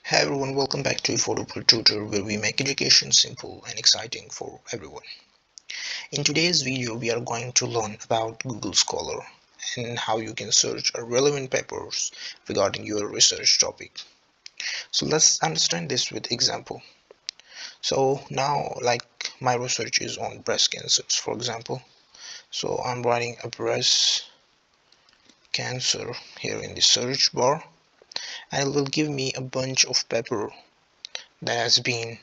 Hi everyone, welcome back to Affordable Tutor, where we make education simple and exciting for everyone. In today's video, we are going to learn about Google Scholar and how you can search relevant papers regarding your research topic. So let's understand this with example. So now, like my research is on breast cancers, for example. So I'm writing a breast cancer here in the search bar, and it will give me a bunch of paper that has been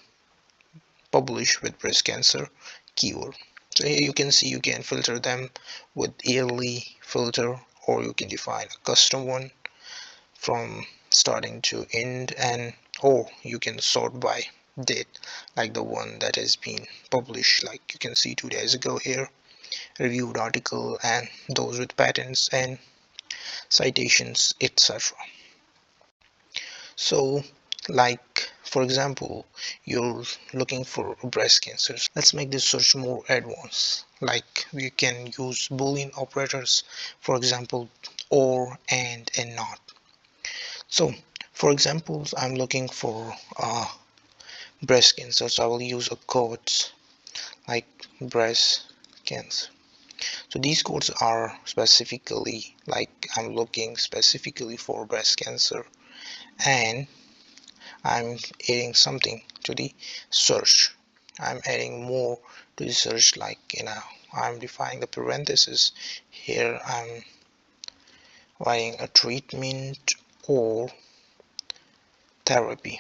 published with breast cancer keyword. So here you can see you can filter them with yearly filter, or you can define a custom one from starting to end, and or you can sort by date, like the one that has been published, like you can see 2 days ago here, reviewed article, and those with patents and citations, etc. So like for example, you're looking for breast cancer. Let's make this search more advanced, like we can use boolean operators, for example, or, and not. So for examples, I'm looking for breast cancer, so I will use a quotes like breast cancer. So these codes are specifically, like I'm looking specifically for breast cancer, and I'm adding something to the search. I'm adding more to the search, like I'm defining the parenthesis here. I'm writing a treatment or therapy.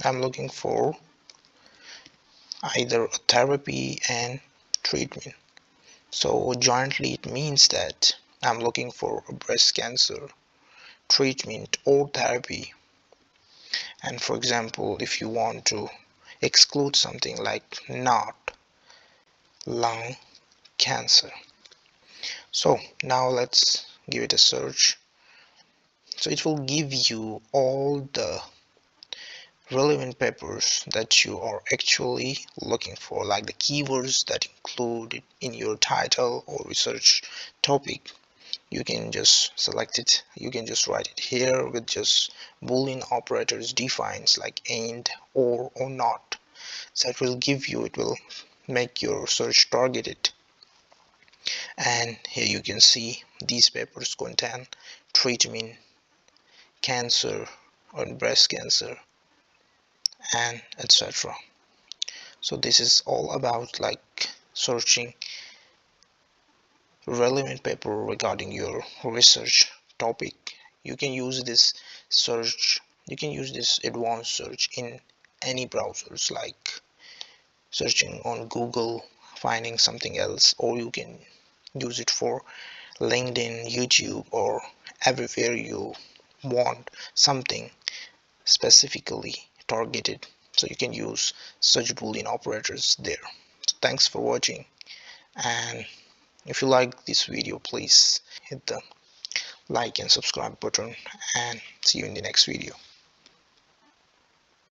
I'm looking for either a therapy and treatment. So jointly it means that I'm looking for a breast cancer treatment or therapy. And for example, if you want to exclude something like not lung cancer. So now let's give it a search. So it will give you all the relevant papers that you are actually looking for, like the keywords that included in your title or research topic. You can just select it, you can just write it here with just boolean operators defines like and, or not. So it will give you, it will make your search targeted. And here you can see these papers contain treatment, cancer or breast cancer, and etc. So this is all about like searching relevant paper regarding your research topic. You can use this search, you can use this advanced search in any browsers, like searching on Google, finding something else, or you can use it for LinkedIn, YouTube, or everywhere you want something specifically targeted. So you can use such boolean operators there. So thanks for watching, and if you like this video, please hit the like and subscribe button, and see you in the next video.